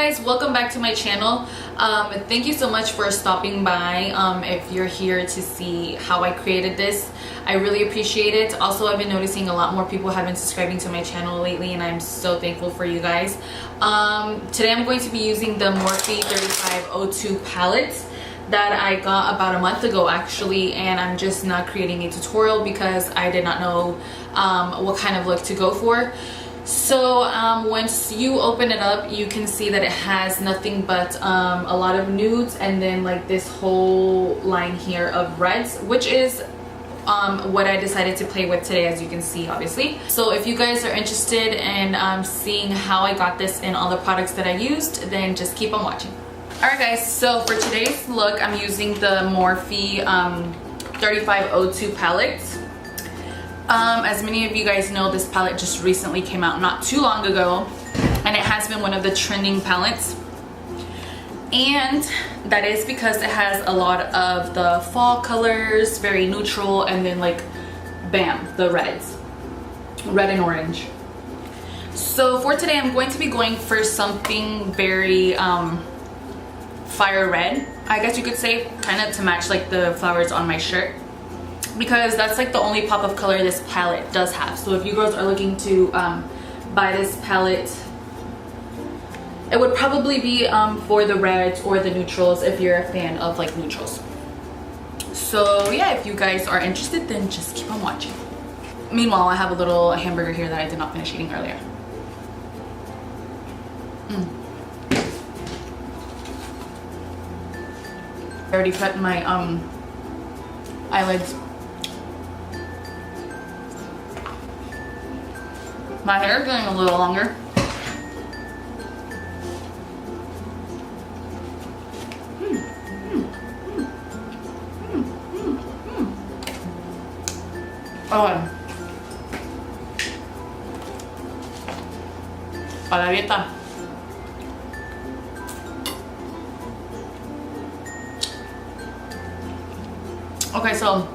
guys, welcome back to my channel. Thank you so much for stopping by. If you're here to see how I created this, I really appreciate it. Also, I've been noticing a lot more people have been subscribing to my channel lately, and I'm so thankful for you guys. Today I'm going to be using the Morphe 3502 palette that I got about a month ago actually, and I'm just not creating a tutorial because I did not know what kind of look to go for. So once you open it up, you can see that it has nothing but a lot of nudes and then like this whole line here of reds, which is what I decided to play with today, as you can see obviously. So if you guys are interested in seeing how I got this and all the products that I used, then just keep on watching. Alright guys, so for today's look I'm using the Morphe 3502 palette. As many of you guys know, this palette just recently came out not too long ago, and it has been one of the trending palettes, and that is because it has a lot of the fall colors, very neutral, and then like bam, the reds, red and orange. So for today I'm going to be going for something very fire red, I guess you could say, kind of to match like the flowers on my shirt, because that's like the only pop of color this palette does have. So if you girls are looking to buy this palette, it would probably be for the reds or the neutrals if you're a fan of like neutrals. So yeah, if you guys are interested, then just keep on watching. Meanwhile, I have a little hamburger here that I did not finish eating earlier. I already cut my eyelids. My hair is getting a little longer. Oh, para la dieta. Okay, so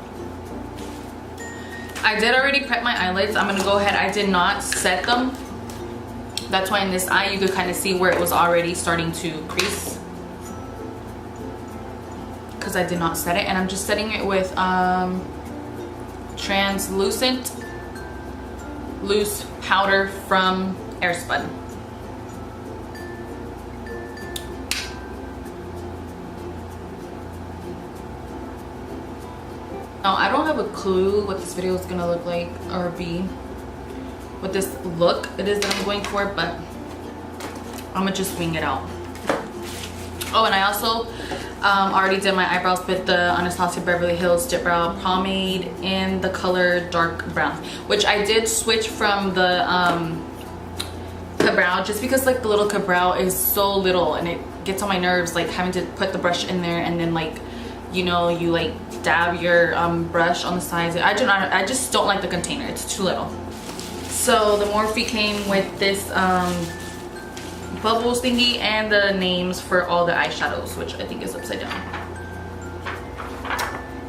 I did already prep my eyelids. I'm gonna go ahead. I did not set them. That's why in this eye you could kind of see where it was already starting to crease, because I did not set it, and I'm just setting it with translucent loose powder from Airspun. Now, I don't have a clue what this video is gonna look like or be, what this look it is that I'm going for, but I'm gonna just wing it out. Oh, and I also already did my eyebrows with the Anastasia Beverly Hills Dip Brow Pomade in the color dark brown, which I did switch from the Cabral, just because like the little Cabral is so little and it gets on my nerves, like having to put the brush in there and then like, you know, you like dab your brush on the sides. I just don't like the container, it's too little. So the Morphe came with this bubbles thingy and the names for all the eyeshadows, which I think is upside down,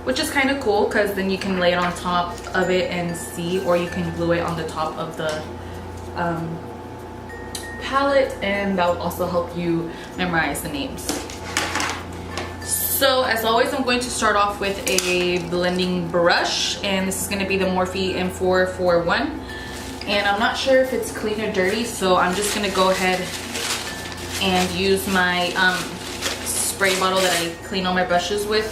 which is kind of cool because then you can lay it on top of it and see, or you can glue it on the top of the palette, and that will also help you memorize the names. So as always, I'm going to start off with a blending brush, and this is going to be the Morphe M441, and I'm not sure if it's clean or dirty, so I'm just going to go ahead and use my spray bottle that I clean all my brushes with,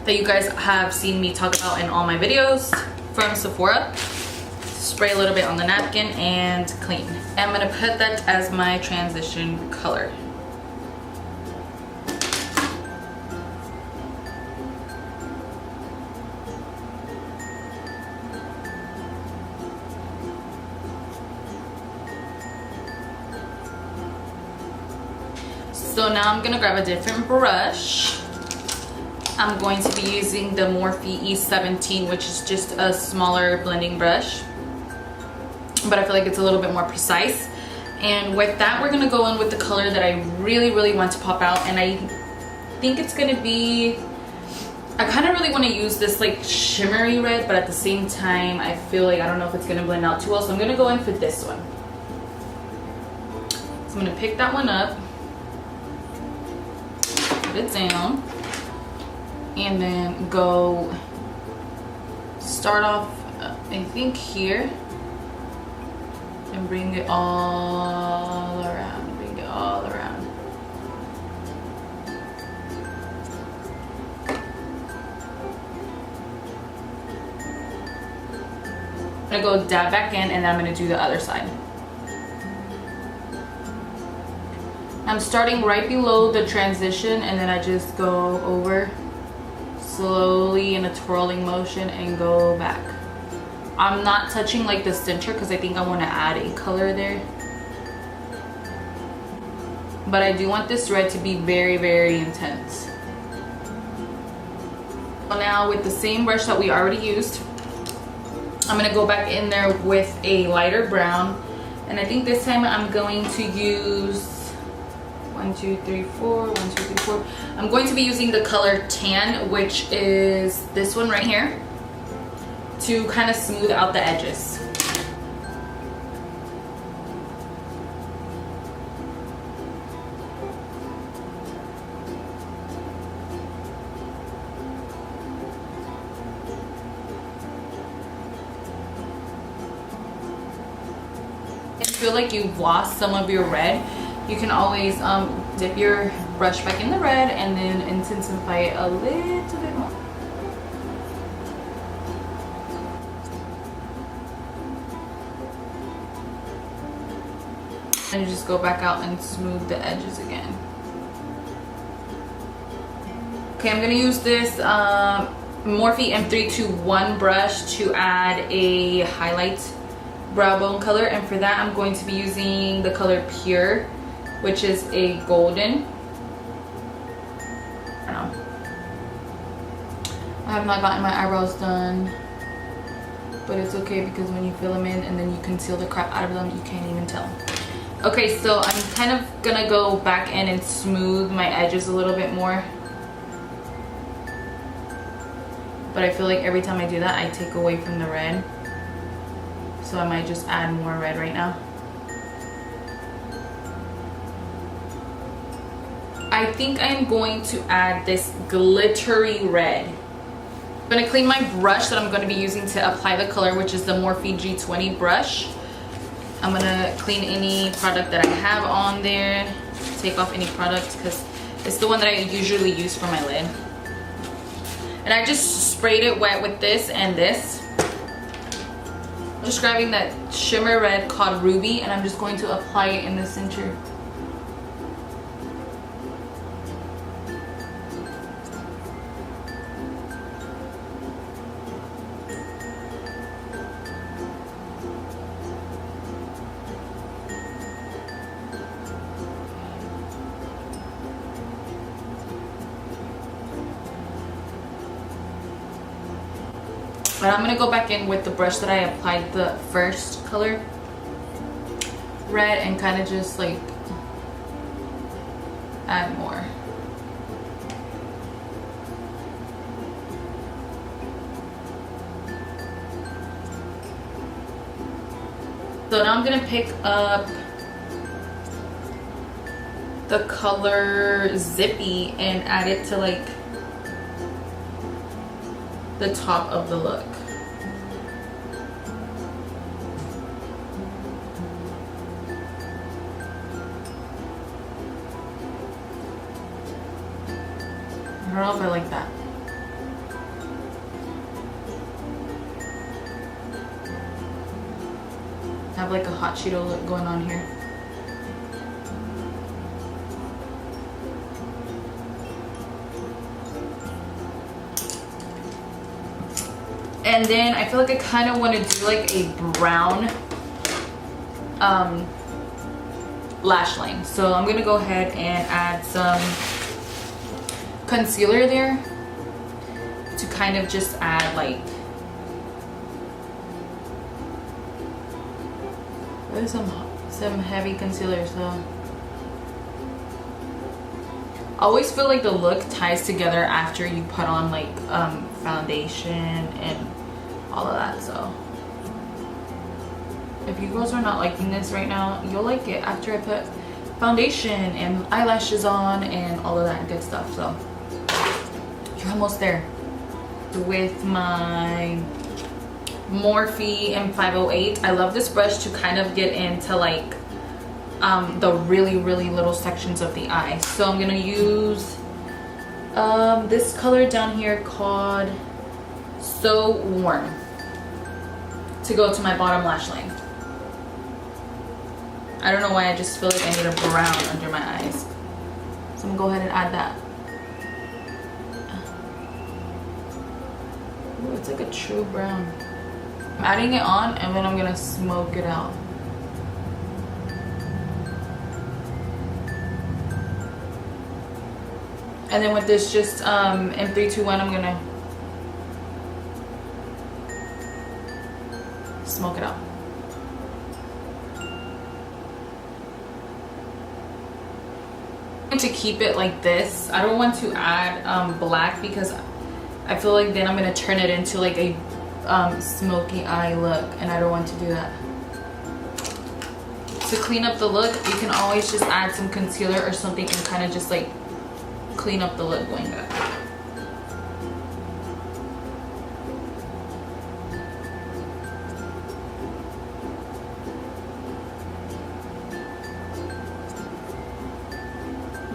that you guys have seen me talk about in all my videos from Sephora. Spray a little bit on the napkin and clean. I'm going to put that as my transition color. So now I'm gonna grab a different brush. I'm going to be using the Morphe E17, which is just a smaller blending brush, but I feel like it's a little bit more precise. And with that, we're gonna go in with the color that I really want to pop out, and I think it's gonna be, I kind of really want to use this like shimmery red, but at the same time I feel like I don't know if it's gonna blend out too well, so I'm gonna go in for this one. So I'm gonna pick that one up, put it down, and then go start off, I think here, and bring it all around, bring it all around. I'm gonna go dab back in, and then I'm gonna do the other side. I'm starting right below the transition, and then I just go over slowly in a twirling motion and go back. I'm not touching like the center because I think I want to add a color there, but I do want this red to be very, very intense. So now with the same brush that we already used, I'm going to go back in there with a lighter brown, and I think this time I'm going to use 1, 2, 3, 4, 1, 2, 3, 4. I'm going to be using the color Tan, which is this one right here, to kind of smooth out the edges. If you feel like you've lost some of your red, you can always dip your brush back in the red and then intensify it a little bit more. And you just go back out and smooth the edges again. Okay, I'm gonna use this Morphe M321 brush to add a highlight brow bone color, and for that I'm going to be using the color Pure, which is a golden. I don't know. I have not gotten my eyebrows done, but it's okay because when you fill them in and then you conceal the crap out of them, you can't even tell. Okay, so I'm kind of gonna go back in and smooth my edges a little bit more. But I feel like every time I do that, I take away from the red. So I might just add more red right now. I think I'm going to add this glittery red. I'm gonna clean my brush that I'm gonna be using to apply the color, which is the Morphe G20 brush. I'm gonna clean any product that I have on there, take off any product because it's the one that I usually use for my lid. And I just sprayed it wet with this and this. I'm just grabbing that shimmer red called Ruby, and I'm just going to apply it in the center. But I'm gonna go back in with the brush that I applied the first color red and kind of just like add more. So now I'm gonna pick up the color Zippy and add it to like the top of the look. I don't know if I like that. I have like a hot Cheeto look going on here. And then I feel like I kind of want to do like a brown lash line. So I'm going to go ahead and add some concealer there to kind of just add like, there's some heavy concealer. So I always feel like the look ties together after you put on like foundation and all of that. So if you girls are not liking this right now, you'll like it after I put foundation and eyelashes on and all of that good stuff. So you're almost there. With my Morphe M508, I love this brush to kind of get into like the really little sections of the eye. So I'm gonna use this color down here called So Warm to go to my bottom lash line. I don't know why, I just feel like I need a brown under my eyes. So I'm gonna go ahead and add that. Ooh, it's like a true brown. I'm adding it on and then I'm gonna smoke it out. And then with this just in 3, 2, 1, I'm gonna smoke it out. To keep it like this, I don't want to add black because I feel like then I'm gonna turn it into like a smoky eye look, and I don't want to do that. To clean up the look, you can always just add some concealer or something and kind of just like clean up the look going back.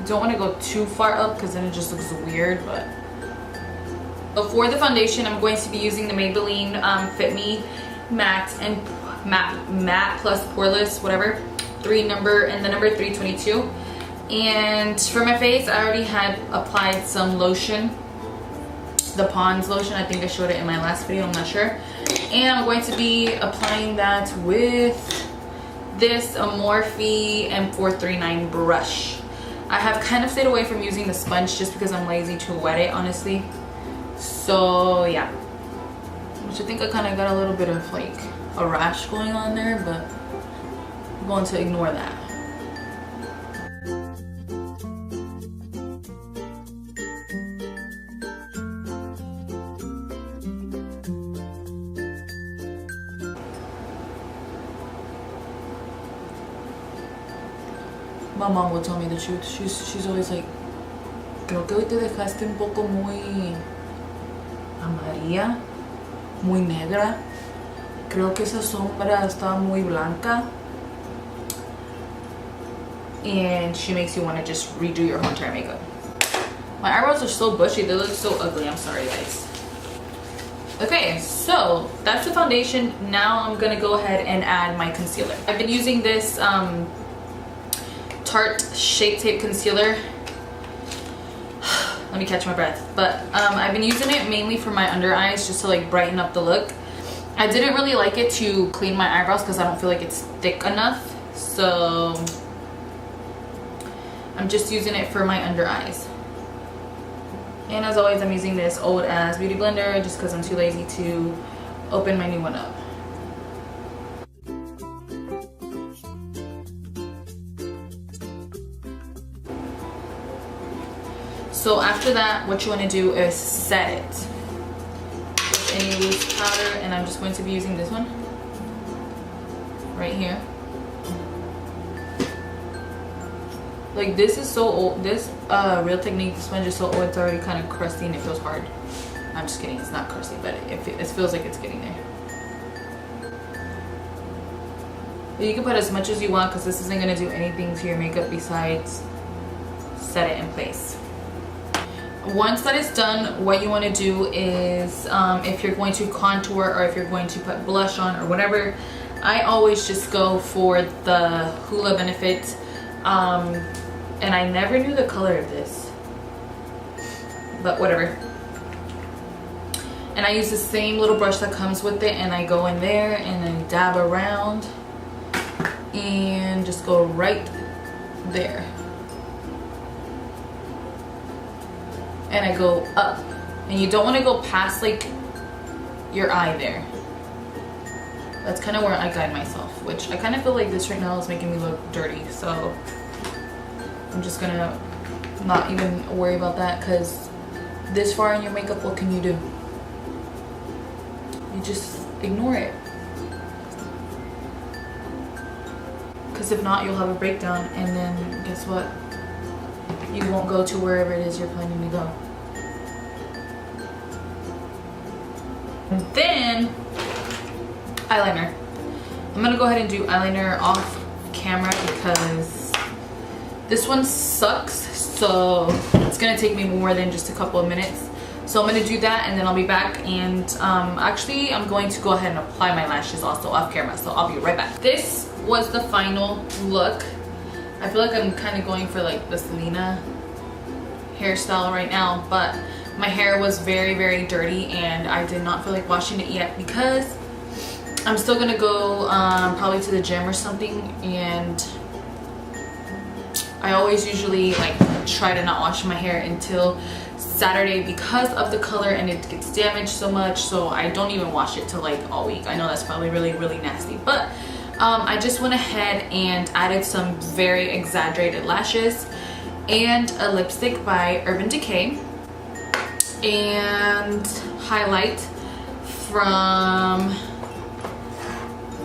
Don't want to go too far up because then it just looks weird. But for the foundation, I'm going to be using the Maybelline Fit Me Matte and Matte Plus Poreless, whatever, number 322. And for my face, I already had applied some lotion, the Pond's lotion. I think I showed it in my last video, I'm not sure. And I'm going to be applying that with this Morphe M439 brush. I have kind of stayed away from using the sponge just because I'm lazy to wet it, honestly. So yeah, which I think I kind of got a little bit of like a rash going on there, but I'm going to ignore that. My mom will tell me the truth. She's always like, creo que hoy te dejaste un poco muy amarilla, muy negra. Creo que esa sombra está muy blanca. And she makes you want to just redo your whole entire makeup. My eyebrows are so bushy, they look so ugly. I'm sorry, guys. Okay, so that's the foundation. Now I'm gonna go ahead and add my concealer. I've been using this Tarte Shape Tape concealer. Let me catch my breath. But I've been using it mainly for my under eyes, just to like brighten up the look. I didn't really like it to clean my eyebrows because I don't feel like it's thick enough, so I'm just using it for my under eyes. And as always, I'm using this old ass beauty blender just because I'm too lazy to open my new one up. So after that, what you want to do is set it with any loose powder, and I'm just going to be using this one right here. Like, this is so old. This Real Technique sponge is so old, it's already kind of crusty and it feels hard. I'm just kidding, it's not crusty, but it feels like it's getting there. But you can put as much as you want because this isn't going to do anything to your makeup besides set it in place. Once that is done, what you want to do is if you're going to contour or if you're going to put blush on or whatever, I always just go for the Hoola Benefit, and I never knew the color of this, but whatever. And I use the same little brush that comes with it, and I go in there and then dab around and just go right there. And I go up, and you don't want to go past like your eye there. That's kind of where I guide myself, which I kind of feel like this right now is making me look dirty, so I'm just gonna not even worry about that, because this far in your makeup, what can you do? You just ignore it, because if not, you'll have a breakdown and then guess what? You won't go to wherever it is you're planning to go. And then eyeliner. I'm gonna go ahead and do eyeliner off camera because this one sucks, so it's gonna take me more than just a couple of minutes. So I'm gonna do that and then I'll be back, and actually I'm going to go ahead and apply my lashes also off camera, so I'll be right back. This was the final look. I feel like I'm kind of going for like the Selena hairstyle right now, but my hair was very, very dirty and I did not feel like washing it yet because I'm still gonna go probably to the gym or something, and I always usually like try to not wash my hair until Saturday because of the color and it gets damaged so much, so I don't even wash it till like all week. I know that's probably really, really nasty, but I just went ahead and added some very exaggerated lashes and a lipstick by Urban Decay and highlight from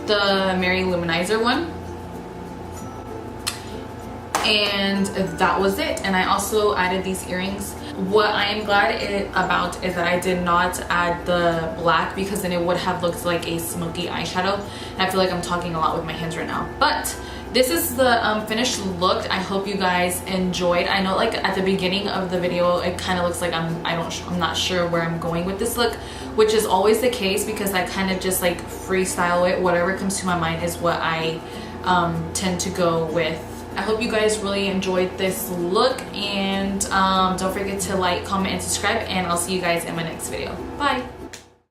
the Mary Luminizer one, and that was it. And I also added these earrings. What I am glad about is that I did not add the black because then it would have looked like a smoky eyeshadow, and I feel like I'm talking a lot with my hands right now. But this is the finished look. I hope you guys enjoyed. I know like at the beginning of the video it kind of looks like I'm not sure where I'm going with this look, which is always the case because I kind of just like freestyle it. Whatever comes to my mind is what I tend to go with. I hope you guys really enjoyed this look, and don't forget to like, comment, and subscribe, and I'll see you guys in my next video. Bye!